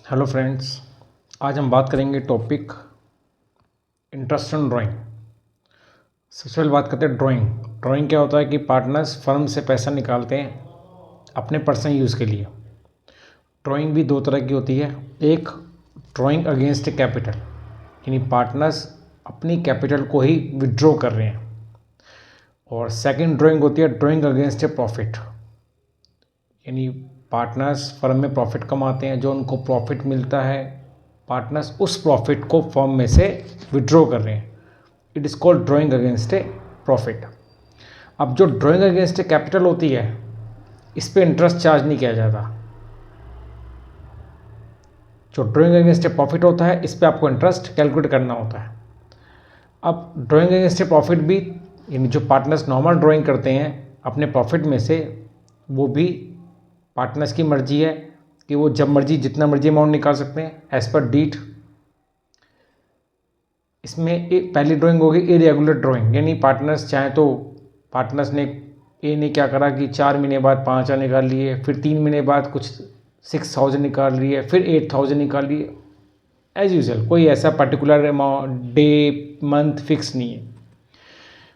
Hello friends, आज हम बात करेंगे टॉपिक इंटरेस्ट ऑन ड्राइंग। सबसे पहले बात करते हैं ड्राइंग। ड्राइंग क्या होता है कि पार्टनर्स फर्म से पैसा निकालते हैं अपने पर्सनल यूज़ के लिए। ड्राइंग भी दो तरह की होती है। एक ड्राइंग अगेंस्ट कैपिटल, यानी पार्टनर्स अपनी कैपिटल को ही विड्रॉ कर रहे हैं। और सेकंड ड्राइंग होती है ड्राइंग अगेंस्ट ए प्रॉफिट, यानी पार्टनर्स फर्म में प्रॉफिट कमाते हैं, जो उनको प्रॉफिट मिलता है पार्टनर्स उस प्रॉफिट को फर्म में से विड्रॉ कर रहे हैं। It is called drawing against A profit. अब जो ड्राइंग अगेंस्ट ए कैपिटल होती है, इस पर इंटरेस्ट चार्ज नहीं किया जाता। जो ड्राइंग अगेंस्ट ए प्रॉफिट होता है, इस पर आपको इंटरेस्ट कैलकुलेट करना होता है। अब ड्राइंग अगेंस्ट ए प्रॉफिट भी, यानी जो पार्टनर्स नॉर्मल ड्राइंग करते हैं अपने प्रॉफिट में से, वो भी पार्टनर्स की मर्जी है कि वो जब मर्जी जितना मर्जी अमाउंट निकाल सकते हैं एज पर डीड। इसमें एक पहली ड्राइंग होगी इरेगुलर ड्राइंग, यानी पार्टनर्स चाहें तो पार्टनर्स ने ए ने क्या करा कि 4 महीने बाद 5,000 निकाल लिए, फिर 3 महीने बाद कुछ 6,000 निकाल लिए, फिर 8,000 निकाल लिए। एज यूजल कोई ऐसा particular amount day month fix नहीं है।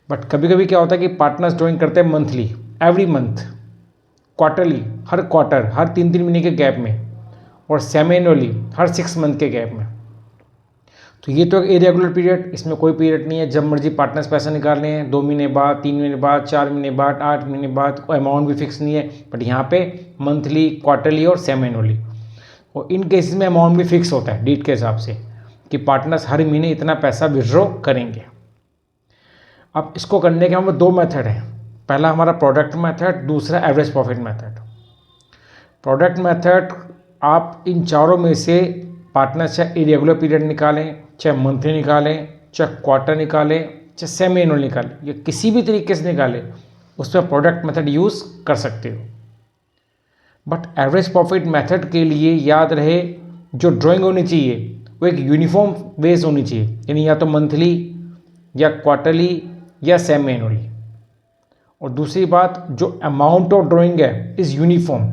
बट कभी कभी क्या होता है कि पार्टनर्स ड्राइंग करते हैं मंथली, एवरी मंथ, क्वार्टरली हर क्वार्टर, हर 3-3 महीने के गैप में, और सेमी एनुअली हर 6 मंथ के गैप में। तो ये तो एक इरेगुलर पीरियड, इसमें कोई पीरियड नहीं है, जब मर्जी पार्टनर्स पैसा निकाल रहे हैं, 2 महीने बाद, 3 महीने बाद, 4 महीने बाद, 8 महीने बाद, कोई अमाउंट भी फिक्स नहीं है। बट यहाँ पे मंथली, क्वार्टरली और सेमी एनुअली, और इन केसेस में अमाउंट भी फिक्स होता है डीट के हिसाब से कि पार्टनर्स हर महीने इतना पैसा विड्रॉ करेंगे। अब इसको करने के हमारे 2 मेथड हैं। पहला हमारा प्रोडक्ट मेथड, दूसरा average profit method. Product method, आप इन चारों में से पार्टनर्स चाहे इरेगुलर पीरियड निकालें, चाहे मंथली निकालें, चाहे क्वार्टर निकालें, चाहे सेमी एनुअल निकालें, या किसी भी तरीके से निकालें, उस पर प्रोडक्ट मेथड यूज़ कर सकते हो। बट एवरेज प्रॉफिट मेथड के लिए याद रहे, जो ड्राइंग होनी चाहिए वो एक यूनिफॉर्म बेस होनी चाहिए, यानी या तो मंथली या क्वार्टरली या सेमी एनुअली। और दूसरी बात, जो अमाउंट ऑफ ड्राइंग है इज़ यूनिफॉर्म,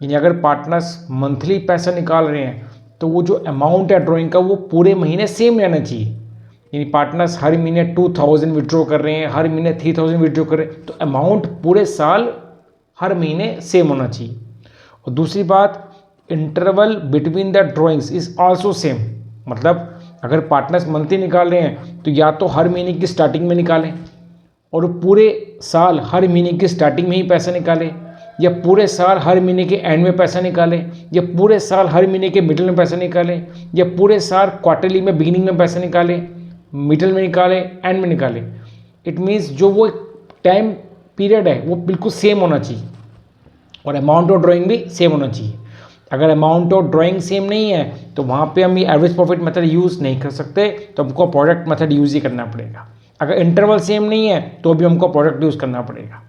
यानी अगर पार्टनर्स मंथली पैसा निकाल रहे हैं तो वो जो अमाउंट है ड्राइंग का वो पूरे महीने सेम रहना चाहिए। यानी पार्टनर्स हर महीने 2,000 विड्रॉ कर रहे हैं, हर महीने 3,000 विड्रॉ कर रहे हैं, तो अमाउंट पूरे साल हर महीने सेम होना चाहिए। और दूसरी बात, interval between the drawings is also same. मतलब अगर पार्टनर्स मंथली निकाल रहे हैं तो या तो हर महीने की स्टार्टिंग में निकालें, और पूरे साल हर महीने की स्टार्टिंग में ही पैसा निकालें, या पूरे साल हर महीने के एंड में पैसा निकालें, या पूरे साल हर महीने के मिडिल में पैसा निकालें, या पूरे साल क्वार्टरली में बिगिनिंग में पैसा निकालें, मिडिल में निकालें, एंड में निकालें। इट मीन्स जो वो टाइम पीरियड है वो बिल्कुल सेम होना चाहिए, और अमाउंट ऑफ ड्राइंग भी सेम होना चाहिए। अगर अमाउंट ऑफ ड्राइंग सेम नहीं है तो वहाँ पे हम ये एवरेज प्रॉफिट मेथड यूज़ नहीं कर सकते, तो हमको प्रोडक्ट मेथड यूज़ ही करना पड़ेगा। अगर इंटरवल सेम नहीं है तो भी हमको प्रोडक्ट यूज़ करना पड़ेगा।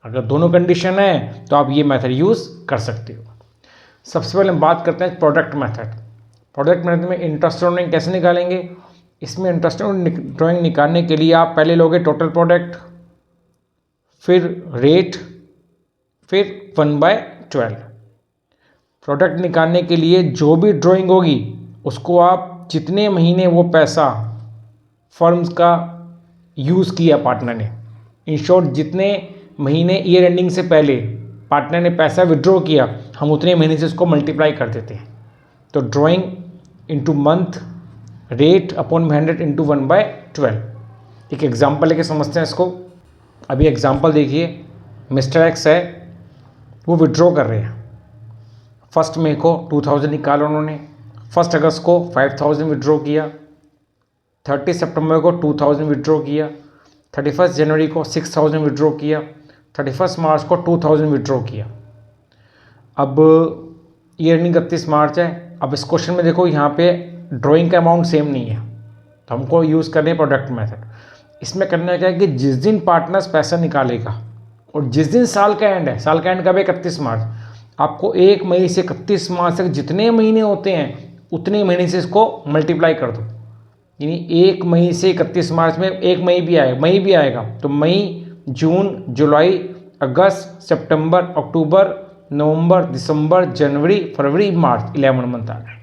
अगर दोनों कंडीशन है तो आप ये मेथड यूज़ कर सकते हो। सबसे पहले हम बात करते हैं प्रोडक्ट मेथड। प्रोडक्ट मेथड में इंटरेस्ट ड्राइंग कैसे निकालेंगे? इसमें इंटरेस्ट ड्राइंग निकालने के लिए आप पहले लोगे टोटल प्रोडक्ट, फिर रेट, फिर 1/12। प्रोडक्ट निकालने के लिए जो भी ड्राइंग होगी उसको आप जितने महीने वो पैसा फर्म्स का यूज़ किया पार्टनर ने, इन शॉर्ट जितने महीने ईयर एंडिंग से पहले पार्टनर ने पैसा विड्रॉ किया, हम उतने महीने से उसको मल्टीप्लाई कर देते हैं। तो drawing into month, rate upon 100 into 1/12। एक एग्जाम्पल लेके समझते हैं इसको। अभी एग्जाम्पल देखिए, मिस्टर एक्स है, वो विड्रॉ कर रहे हैं। 1 मई को 2,000 निकाला उन्होंने, 1 अगस्त को 5,000 विड्रॉ किया, 30 सितंबर को 2,000 विड्रॉ किया, 31 जनवरी को 6,000 विड्रॉ किया, 31 मार्च को 2,000 विड्रॉ किया। अब ईयर एंडिंग 31 मार्च है। अब इस क्वेश्चन में देखो, यहाँ पे ड्राइंग का अमाउंट सेम नहीं है, तो हमको यूज़ करने है प्रोडक्ट मेथड। इसमें करना क्या है कि जिस दिन पार्टनर्स पैसा निकालेगा और जिस दिन साल का एंड है, साल का एंड कब है? 31 मार्च। आपको 1 मई से 31 मार्च तक जितने महीने होते हैं उतने महीने से इसको मल्टीप्लाई कर दो। यानी 1 मई से 31 मार्च में 1 मई भी आएगा, तो मई, जून, जुलाई, अगस्त, सितंबर, अक्टूबर, नवंबर, दिसंबर, जनवरी, फरवरी, मार्च, 11 मंथ आ गए।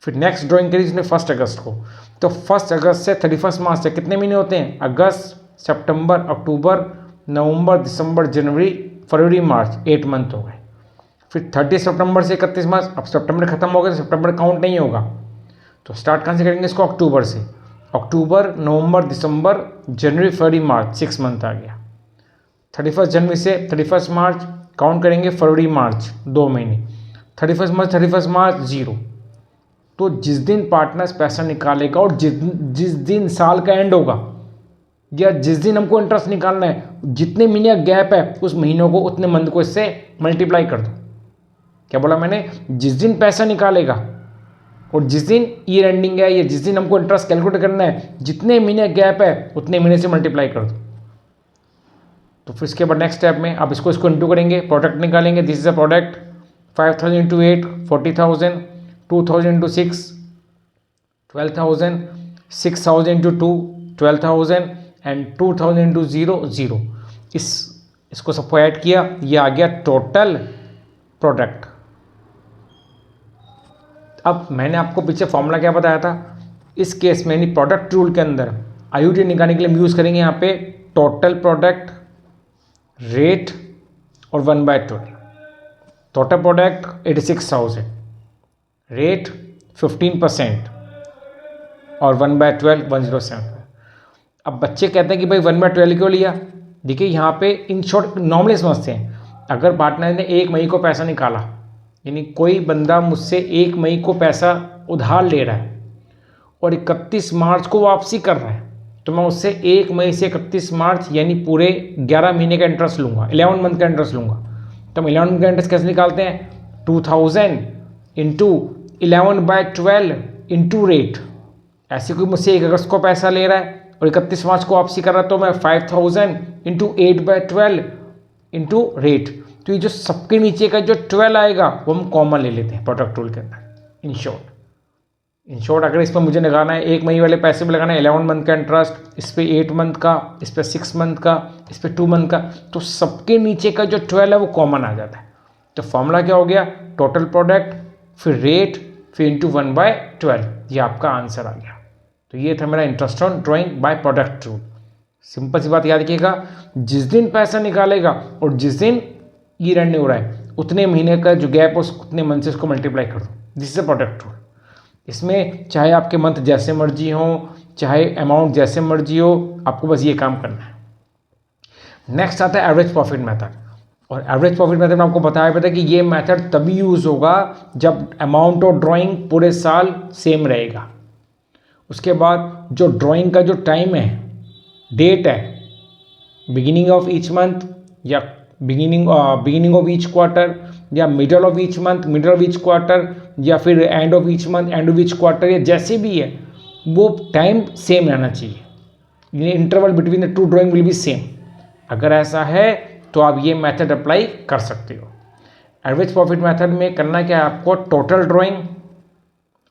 फिर नेक्स्ट ड्राइंग करी उसने 1 अगस्त को, तो 1 अगस्त से 31 मार्च तक कितने महीने होते हैं? अगस्त, सितंबर, अक्टूबर, नवंबर, दिसंबर, जनवरी, फरवरी, मार्च, 8 मंथ हो गए। फिर 30 सितंबर से 31 मार्च, अब सितंबर खत्म हो गया तो सितंबर काउंट नहीं होगा, तो स्टार्ट कहाँ से करेंगे इसको? अक्टूबर से। अक्टूबर, नवंबर, दिसंबर, जनवरी, फरवरी, मार्च, 6 मंथ आ गया। 31 जनवरी से 31 मार्च काउंट करेंगे, फरवरी, मार्च, 2 महीने। 31 मार्च 0। तो जिस दिन पार्टनर्स पैसा निकालेगा और जिस दिन साल का एंड होगा या जिस दिन हमको इंटरेस्ट निकालना है, जितने महीने का गैप है उस महीनों को, उतने मंथ को इससे मल्टीप्लाई कर दो। क्या बोला मैंने? जिस दिन पैसा निकालेगा और जिस दिन ईयर एंडिंग है या जिस दिन हमको इंटरेस्ट कैलकुलेट करना है, जितने महीने गैप है उतने महीने से मल्टीप्लाई कर दो। तो फिर इसके बाद नेक्स्ट स्टेप में आप इसको इंटू करेंगे, प्रोडक्ट निकालेंगे। This is a product, 5000 into 8 40,000, 2000 into 6 12,000, 6000 into 2 12,000 and 2000 into 0 0। इसको सबको ऐड किया, ये आ गया टोटल प्रोडक्ट। अब मैंने आपको पीछे फॉर्मूला क्या बताया था? इस केस में यानी प्रोडक्ट रूल के अंदर आईयूटी निकालने के लिए हम यूज़ करेंगे यहाँ पे टोटल प्रोडक्ट, रेट और 1/12। टोटल प्रोडक्ट 86,000, रेट 15% और 1/12 107। अब बच्चे कहते हैं कि भाई 1/12 क्यों लिया? देखिए यहाँ पे इन शॉर्ट नॉर्मली समझते हैं, अगर पार्टनर ने 1 मई को पैसा निकाला, यानी कोई बंदा मुझसे 1 मई को पैसा उधार ले रहा है और 31 मार्च को वापसी कर रहा है, तो मैं उससे 1 मई से 31 मार्च यानी पूरे 11 महीने का इंटरेस्ट लूँगा, 11 मंथ का इंटरेस्ट लूँगा। तो हम 11 मंथ का इंटरेस्ट कैसे निकालते हैं? 2000 इंटू 11/12 इंटू रेट। ऐसे कोई मुझसे 1 अगस्त को पैसा ले रहा है और 31 मार्च को वापसी कर रहा है, तो मैं 5000 इंटू 8/12 इंटू रेट। तो ये जो सबके नीचे का जो 12 आएगा वो हम कॉमन ले लेते हैं प्रोडक्ट रूल के अंदर। इन शॉर्ट अगर इस पर मुझे लगाना है 1 मई वाले पैसे में लगाना है 11 मंथ का इंटरेस्ट, इस पर 8 मंथ का, इस पर 6 मंथ का, इस पर 2 मंथ का, तो सबके नीचे का जो 12 है वो कॉमन आ जाता है। तो फॉर्मूला क्या हो गया? टोटल प्रोडक्ट, फिर रेट, फिर इंटू 1/12। ये आपका आंसर आ गया। तो ये था मेरा interest on drawing by product rule. Simple सी बात याद रखिएगा, जिस दिन पैसा निकालेगा और जिस दिन ईयर एंड हो रहा है उतने महीने का जो गैप है उतने मंथ से उसको मल्टीप्लाई कर दो। This is a product rule. इसमें चाहे आपके मंथ जैसे मर्जी हो, चाहे अमाउंट जैसे मर्जी हो, आपको बस ये काम करना है। नेक्स्ट आता है एवरेज प्रॉफिट मेथड। और एवरेज प्रॉफिट मेथड में आपको बताया था कि ये मेथड तभी यूज़ होगा जब अमाउंट ऑफ ड्राइंग पूरे साल सेम रहेगा। उसके बाद जो ड्राइंग का जो टाइम है, डेट है, बिगिनिंग ऑफ ईच मंथ या बिगिनिंग ऑफ ईच क्वार्टर या middle of each month, middle of each quarter या फिर end of each month, end of each quarter, या जैसे भी है वो टाइम सेम रहना चाहिए। Interval between the two drawing will be same. अगर ऐसा है तो आप ये मेथड अप्लाई कर सकते हो। एवरेज प्रॉफिट मेथड में करना क्या है आपको? टोटल ड्राइंग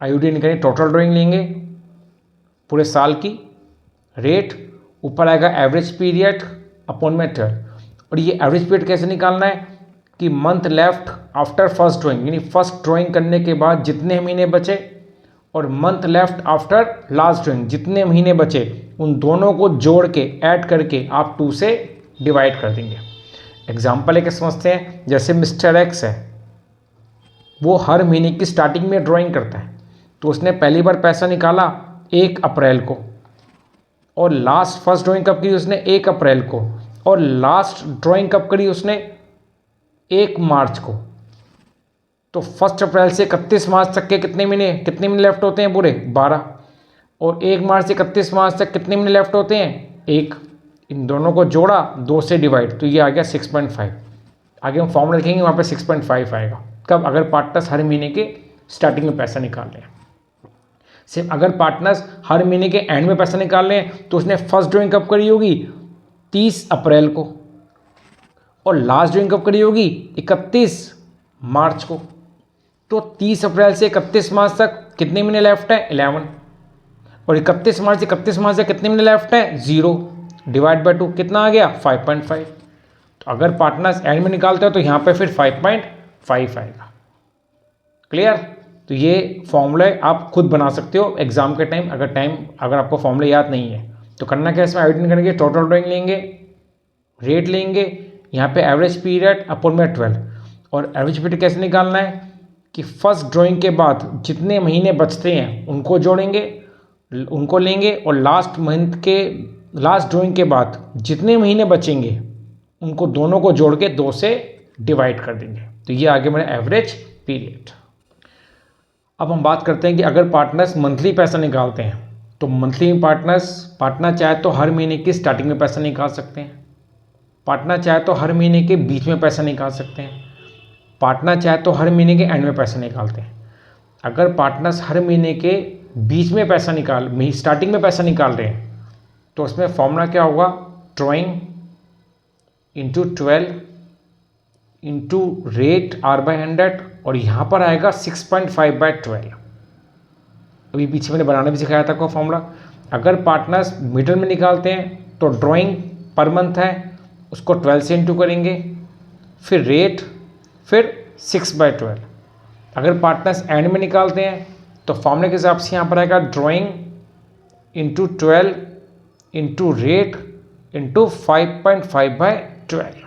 आईयूटी निकालेंगे, टोटल ड्राइंग लेंगे पूरे साल की, रेट ऊपर आएगा एवरेज पीरियड अपॉन मेथड। और ये एवरेज पीरियड कैसे निकालना है कि month left after first drawing, यानी फर्स्ट ड्राइंग करने के बाद जितने महीने बचे, और month left after last drawing जितने महीने बचे, उन दोनों को जोड़ के ऐड करके आप 2 से डिवाइड कर देंगे। एग्जाम्पल एक समझते हैं, जैसे मिस्टर एक्स है, वो हर महीने की स्टार्टिंग में ड्राइंग करता है, तो उसने पहली बार पैसा निकाला 1 अप्रैल को, और लास्ट फर्स्ट ड्राइंग कब की उसने? 1 अप्रैल को, और लास्ट ड्राइंग कब करी उसने? 1 मार्च को। तो 1 अप्रैल से 31 मार्च तक के कितने महीने लेफ्ट होते हैं? पूरे 12। और 1 मार्च से 31 मार्च तक कितने महीने लेफ्ट होते हैं? 1। इन दोनों को जोड़ा, 2 से डिवाइड, तो ये आ गया 6.5। आगे हम फॉर्मूला लिखेंगे, वहाँ पे 6.5 आएगा। कब? अगर पार्टनर्स हर महीने के स्टार्टिंग में पैसा निकाल रहे हैं। सिर्फ अगर पार्टनर्स हर महीने के एंड में पैसा निकाल रहे हैं तो उसने फर्स्ट ड्राइंग कब करी होगी? 30 अप्रैल को, और लास्ट ड्राइंग कब करी होगी? 31 मार्च को। तो 30 अप्रैल से 31 मार्च तक कितने महीने लेफ्ट है? 11। और 31 मार्च से 31 मार्च तक कितने महीने लेफ्ट है? 0 डिवाइड बाय 2 कितना आ गया? 5.5। तो तो अगर पार्टनर्स एंड में निकालते हो तो यहाँ पे फिर 5.5 आएगा। क्लियर? तो ये फॉर्मूले आप खुद बना सकते हो एग्जाम के टाइम, अगर आपको फॉर्मूले याद नहीं है तो करना क्या, इसमें आयोजन करेंगे, टोटल ड्राइंग लेंगे, रेट लेंगे, यहाँ पे एवरेज पीरियड अपॉन में 12, और एवरेज पीरियड कैसे निकालना है कि फर्स्ट ड्राइंग के बाद जितने महीने बचते हैं उनको जोड़ेंगे, उनको लेंगे, और लास्ट मंथ के लास्ट ड्राइंग के बाद जितने महीने बचेंगे उनको दोनों को जोड़ के 2 से डिवाइड कर देंगे। तो ये आगे मेरा एवरेज पीरियड। अब हम बात करते हैं कि अगर पार्टनर्स मंथली पैसा निकालते हैं तो मंथली पार्टनर चाहे तो हर महीने की स्टार्टिंग में पैसा निकाल सकते हैं, पार्टनर चाहे तो हर महीने के बीच में पैसा निकाल सकते हैं, पार्टनर चाहे तो हर महीने के एंड में पैसा निकालते हैं। अगर पार्टनर्स हर महीने के बीच में पैसा स्टार्टिंग में पैसा निकाल रहे हैं तो उसमें फॉर्मूला क्या होगा, drawing into 12 into rate R/100, और यहाँ पर आएगा 6.5/12। अभी पीछे मैंने बनाना भी सिखाया था को फॉर्मूला। अगर पार्टनर्स मिडल में निकालते हैं तो ड्राइंग पर मंथ है, उसको 12 से इंटू करेंगे, फिर रेट, फिर 6/12। अगर पार्टनर्स एंड में निकालते हैं तो फॉर्मूले के हिसाब से यहाँ पर आएगा drawing into 12 into rate into 5.5/12।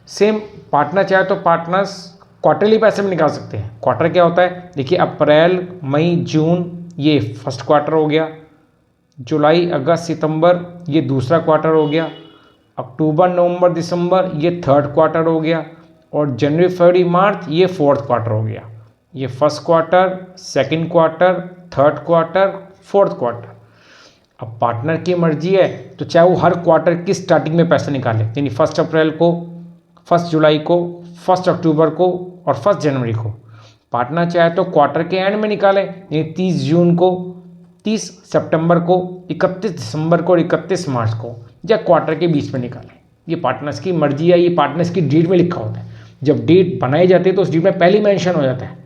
Same partner चाहे तो पार्टनर्स क्वार्टरली पैसे में निकाल सकते हैं। क्वार्टर क्या होता है, देखिए अप्रैल मई जून ये फर्स्ट क्वार्टर हो गया, जुलाई अगस्त सितंबर ये दूसरा क्वार्टर हो गया, अक्टूबर नवंबर दिसंबर ये थर्ड क्वार्टर हो गया, और जनवरी फरवरी मार्च ये फोर्थ क्वार्टर हो गया। ये first quarter, second quarter, third quarter, fourth quarter. अब पार्टनर की मर्जी है तो चाहे वो हर क्वार्टर की स्टार्टिंग में पैसा निकाले, यानी 1 अप्रैल को, 1 जुलाई को, 1 अक्टूबर को और 1 जनवरी को। पार्टनर चाहे तो क्वार्टर के एंड में निकाले, यानी 30 जून को, 30 सितंबर को, 31 दिसंबर को और 31 मार्च को, या क्वार्टर के बीच में निकालें। ये पार्टनर्स की मर्जी है, ये पार्टनर्स की डेट में लिखा होता है। जब डेट बनाई जाती है तो उस डेट में पहले मेंशन हो जाता है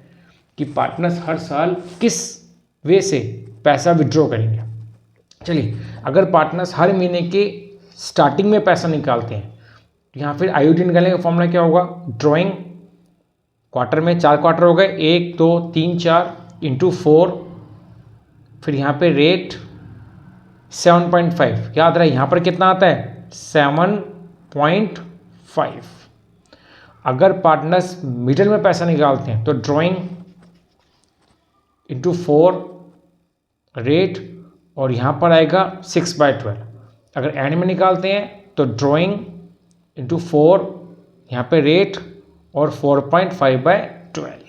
कि पार्टनर्स हर साल किस वे से पैसा विड्रॉ करेंगे। चलिए, अगर पार्टनर्स हर महीने के स्टार्टिंग में पैसा निकालते हैं तो यहाँ फिर आईओटी निकालने का फॉर्मूला क्या होगा, ड्राइंग क्वार्टर में 4 क्वार्टर हो गए, 1 2 3 4 इंटू 4, फिर यहाँ पे रेट 7.5, याद रहे यहाँ पर कितना आता है 7.5। अगर पार्टनर्स मिडिल में पैसा निकालते हैं तो ड्राइंग इंटू 4 रेट, और यहाँ पर आएगा 6/12। अगर एंड में निकालते हैं तो ड्राइंग इंटू 4, यहाँ पे रेट और 4.5/12।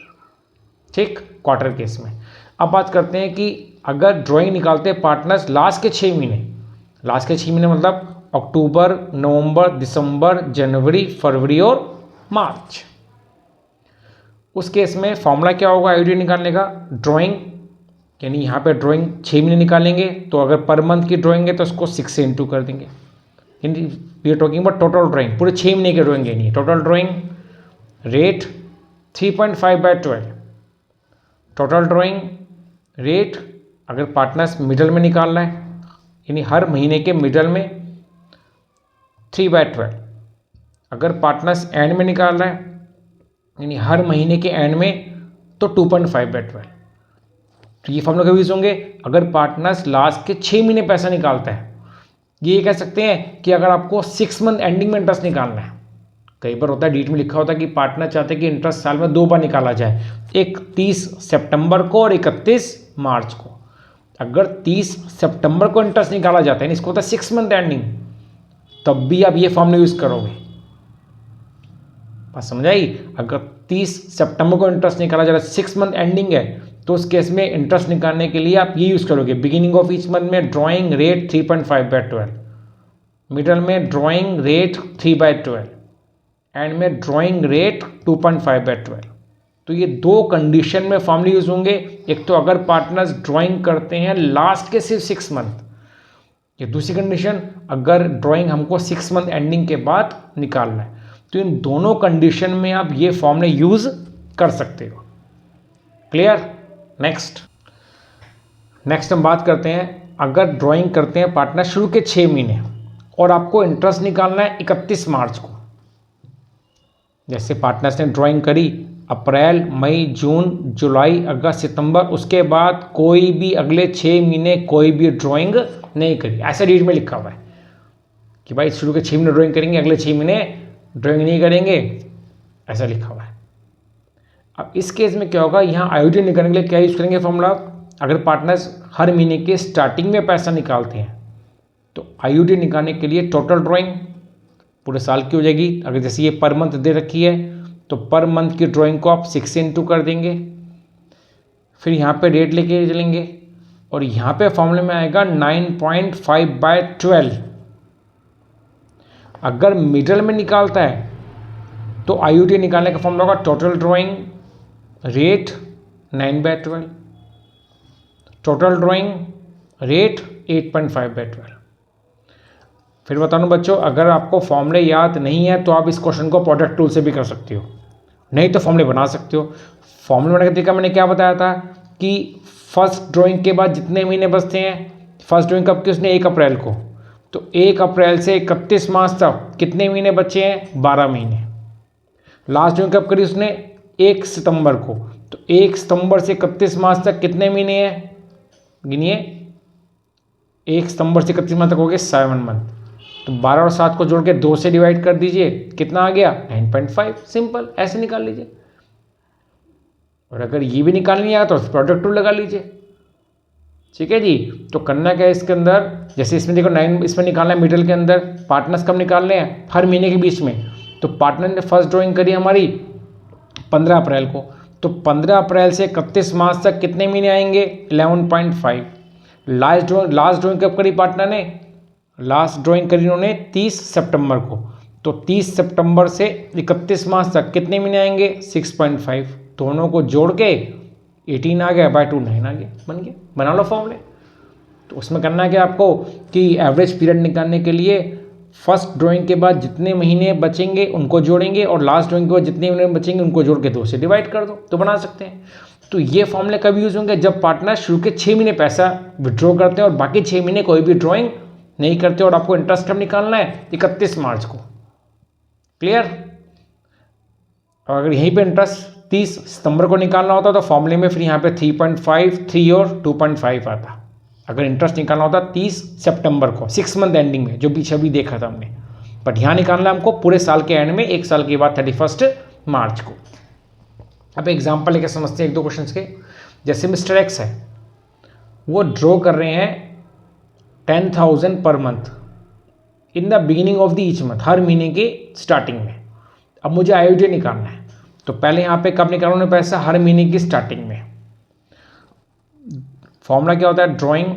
ठीक, क्वार्टर केस में। अब बात करते हैं कि अगर ड्राइंग निकालते हैं पार्टनर्स लास्ट के 6 महीने मतलब अक्टूबर नवंबर दिसंबर जनवरी फरवरी और मार्च, उस केस में फॉर्मूला क्या होगा आईडी निकालने का, ड्राइंग, यानी यहाँ पे ड्राइंग 6 महीने निकालेंगे तो अगर पर मंथ की ड्राइंग है तो उसको 6 से इंटू कर देंगे। यानी we are talking about total drawing, पूरे 6 महीने की ड्राइंग यानी total drawing, rate 3.5/12। Total drawing rate अगर पार्टनर्स मिडल में निकालना है यानी हर महीने के मिडल में 3/12। अगर पार्टनर्स एंड में निकालना है यानी हर महीने के एंड में तो 2.5/12। तो ये फॉर्मूला कभी यूज होंगे अगर पार्टनर्स लास्ट के 6 महीने पैसा निकालता है। ये कह सकते हैं कि अगर आपको 6 मंथ एंडिंग में इंटरेस्ट निकालना है, कई बार होता है डीट में लिखा होता है कि पार्टनर चाहते हैं कि इंटरेस्ट साल में 2 बार निकाला जाए, 31 सितंबर को और 31 मार्च को। अगर 30 सितंबर को इंटरेस्ट निकाला जाता है, इसको होता है 6 मंथ एंडिंग, तब भी आप ये फॉर्मूला यूज करोगे। बात समझ आई? अगर 30 सितंबर को इंटरेस्ट निकाला जा रहा है, 6 मंथ एंडिंग है, तो उस केस में इंटरेस्ट निकालने के लिए आप ये यूज करोगे, बिगिनिंग ऑफ ईच मंथ में ड्राइंग रेट 3.5/12, मिडल में ड्राइंग रेट 3/12, एंड में ड्राइंग रेट 2.5/12। तो ये 2 कंडीशन में फॉर्मूले यूज होंगे। एक तो अगर पार्टनर्स ड्राइंग करते हैं लास्ट के सिर्फ 6 मंथ, ये दूसरी कंडीशन अगर ड्राइंग हमको 6 मंथ एंडिंग के बाद निकालना है। तो इन दोनों कंडीशन में आप ये फॉर्मूले यूज कर सकते हो। क्लियर? नेक्स्ट हम बात करते हैं अगर ड्राइंग करते हैं पार्टनर शुरू के 6 महीने और आपको इंटरेस्ट निकालना है 31 मार्च को, जैसे पार्टनर्स ने ड्राइंग करी अप्रैल, मई, जून, जुलाई, अगस्त, सितंबर, उसके बाद कोई भी अगले 6 महीने कोई भी ड्राइंग नहीं करी, ऐसा डेट में लिखा हुआ है कि भाई शुरू के 6 महीने ड्राइंग करेंगे, अगले 6 महीने ड्राइंग नहीं करेंगे, ऐसा लिखा हुआ है। अब इस केस में क्या होगा, यहाँ आईयूडी निकालने के लिए क्या यूज़ करेंगे फॉर्मूला, अगर पार्टनर्स हर महीने के स्टार्टिंग में पैसा निकालते हैं तो आईयूडी निकालने के लिए टोटल ड्राइंग पूरे साल की हो जाएगी। अगर जैसे ये पर मंथ दे रखी है तो पर मंथ की ड्राइंग को आप 6 से इंटू कर देंगे, फिर यहाँ पे रेट लेके चलेंगे और यहाँ पे फॉर्मूले में आएगा 9.5/12। अगर मिडल में निकालता है तो आईयूडी निकालने का फॉर्मूला होगा total drawing rate 9/12, total drawing rate 8.5/12। फिर बता दूं बच्चों, अगर आपको फॉर्मूले याद नहीं है तो आप इस क्वेश्चन को प्रोडक्ट टूल से भी कर सकते हो, नहीं तो फॉर्मूले बना सकते हो। फॉर्मूले बनाने का तरीका मैंने क्या बताया था कि फर्स्ट ड्राइंग के बाद जितने महीने बचते हैं, फर्स्ट ड्राइंग कब की उसने 1 अप्रैल को, तो 1 अप्रैल से 31 मार्च तक कितने महीने बचे हैं, 12 महीने। लास्ट ड्राइंग कब करी उसने, 1 सितंबर को, तो 1 सितंबर से 31 मार्च तक कितने महीने हैं, गिनिए, 1 सितंबर से 31 मार्च तक हो गए 7 मंथ, तो 12 और 7 को जोड़ के 2 से डिवाइड कर दीजिए, कितना आ गया 9.5, सिंपल, ऐसे निकाल लीजिए। और अगर ये भी निकाल नहीं आया तो प्रोडक्ट टूल लगा लीजिए, ठीक है जी। तो करना क्या है इसके अंदर, जैसे इसमें देखो 9 इसमें निकालना है मिडिल के अंदर, पार्टनर्स कब निकालने हैं, हर महीने के बीच में। तो पार्टनर ने फर्स्ट ड्राइंग करी हमारी 15 अप्रैल को, तो 15 अप्रैल से 31 मार्च तक कितने महीने आएंगे, 11.5। लास्ट ड्राइंग कब करी पार्टनर ने, लास्ट ड्राइंग करी उन्होंने 30 सितंबर को, तो 30 सितंबर से 31 मार्च तक कितने महीने आएंगे, 6.5, दोनों को जोड़ के 18 आ गया, बाय 2 9 आ गया, बन गया, बना लो फॉर्मूले। तो उसमें करना क्या आपको कि एवरेज पीरियड निकालने के लिए फर्स्ट ड्राइंग के बाद जितने महीने बचेंगे उनको जोड़ेंगे और लास्ट ड्राइंग के बाद जितने महीने बचेंगे उनको जोड़ के 2 से डिवाइड कर दो, तो बना सकते हैं। तो ये फॉर्मूले कब यूज़ होंगे, जब पार्टनर शुरू के 6 महीने पैसा विड्रॉ करते हैं और बाकी 6 महीने कोई भी ड्राइंग नहीं करते, और आपको इंटरेस्ट कब निकालना है, 31 मार्च को, क्लियर। और अगर यहीं पे इंटरेस्ट 30 सितंबर को निकालना होता तो फॉर्मूले में फिर यहाँ पे 3.5, 3 और 2.5 आता। अगर इंटरेस्ट निकालना होता 30 सितंबर को 6 मंथ एंडिंग में, जो पीछे अभी देखा था हमने, बट यहाँ निकालना है हमको पूरे साल के एंड में, 1 साल के बाद 31 मार्च को। अब एग्जाम्पल लेके समझते हैं 1-2 क्वेश्चन के। जैसे मिस्टर एक्स है, वो ड्रॉ कर रहे हैं 10,000 पर month in the beginning of the each month, हर महीने के स्टार्टिंग में। अब मुझे आईयूडी निकालना है, तो पहले यहाँ पे कब निकालना है पैसा, हर महीने की स्टार्टिंग में। फॉर्मूला क्या होता है, drawing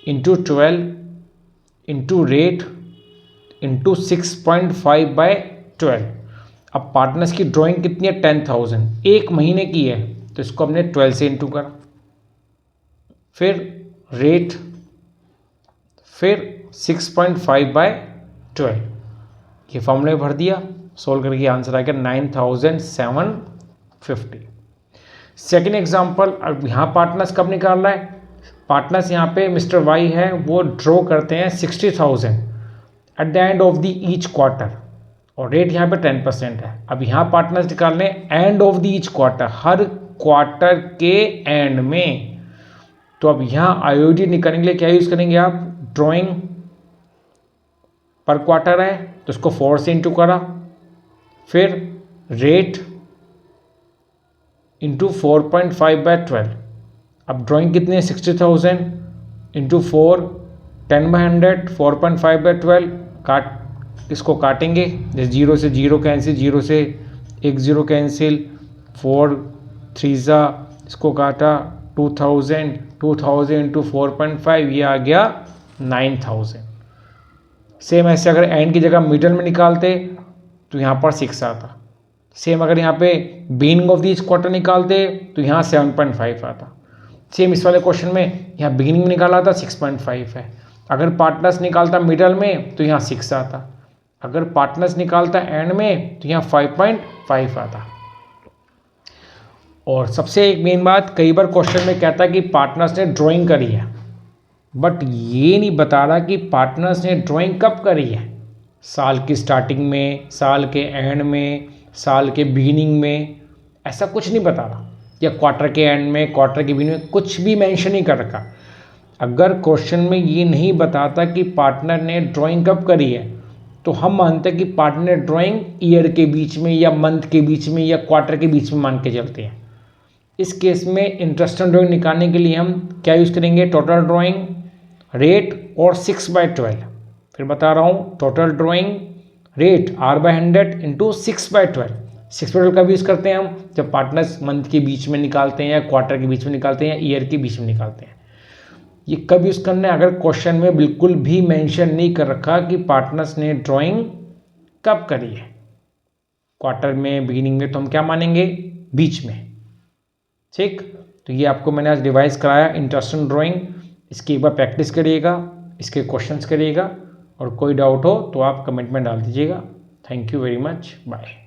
into 12 into rate into 6.5/12। अब पार्टनर्स की ड्राइंग कितनी है, 10,000, 1 महीने की है, तो इसको हमने 12 से इंटू करा, फिर रेट, फिर 6.5/12, ये फॉर्मूले भर दिया, सोल्व करके आंसर आ गया 9,750। सेकेंड एग्जाम्पल, अब यहाँ पार्टनर्स कब निकालना है, पार्टनर्स यहाँ पे मिस्टर वाई है, वो ड्रॉ करते हैं 60,000 at the end of the each quarter, और रेट यहाँ पे 10% है। अब यहाँ पार्टनर्स निकालने end of the each quarter, her quarter के एंड में। तो अब यहाँ आईयूडी निकालने के लिए क्या यूज़ करेंगे आप, ड्राइंग पर क्वार्टर है तो इसको 4 से इंटू करा, फिर रेट इंटू 4.5/12। अब ड्राइंग कितनी है, 60,000 इंटू 4, 10/100, 4.5/12, इसको काटेंगे, जैसे 0 से 0 कैंसिल, 0 से 1 0 कैंसिल, 4 3 इसको काटा, 2,000 इंटू 4.5, ये आ गया 9,000। सेम ऐसे अगर एंड की जगह मिडल में निकालते तो यहाँ पर 6 आता। सेम अगर यहाँ पे बिगिनिंग ऑफ ईच क्वार्टर निकालते तो यहाँ 7.5 आता। सेम इस वाले क्वेश्चन में यहाँ बिगिनिंग में निकाला था 6.5 है। अगर पार्टनर्स निकालता मिडल में तो यहाँ 6 आता, अगर पार्टनर्स निकालता एंड में तो यहाँ 5.5 आता। और सबसे एक मेन बात, कई बार क्वेश्चन में कहता है कि पार्टनर्स ने ड्राइंग करी है, बट ये नहीं बता रहा कि पार्टनर्स ने ड्राइंग कब करी है, साल की स्टार्टिंग में, साल के एंड में, साल के बिगिनिंग में, ऐसा कुछ नहीं बता रहा, या क्वार्टर के एंड में, क्वार्टर के बिगिनिंग में, कुछ भी मेंशन नहीं कर रखा। अगर क्वेश्चन में ये नहीं बताता कि पार्टनर ने ड्राइंग कब करी है, तो हम मानते हैं कि पार्टनर ने ड्राइंग ईयर के बीच में या मंथ के बीच में या क्वार्टर के बीच में मान के चलते हैं। इस केस में इंटरेस्टेड ड्राइंग निकालने के लिए हम क्या यूज़ करेंगे, टोटल ड्राइंग, रेट और 6/12। फिर बता रहा हूँ, total drawing, rate R/100 into 6/12। 6/12 का भी यूज़ करते हैं हम जब पार्टनर्स मंथ के बीच में निकालते हैं या क्वार्टर के बीच में निकालते हैं या ईयर के बीच में निकालते हैं। ये कब यूज़ करना है, अगर क्वेश्चन में बिल्कुल भी मेंशन नहीं कर रखा कि पार्टनर्स ने ड्राइंग कब करी है, क्वार्टर में, बिगिनिंग में, तो हम क्या मानेंगे, बीच में। ठीक, तो ये आपको मैंने आज रिवाइज कराया इंटरेस्टेड ड्राइंग। इसकी एक बार प्रैक्टिस करिएगा, इसके क्वेश्चंस करिएगा, और कोई डाउट हो तो आप कमेंट में डाल दीजिएगा। Thank you very much, bye.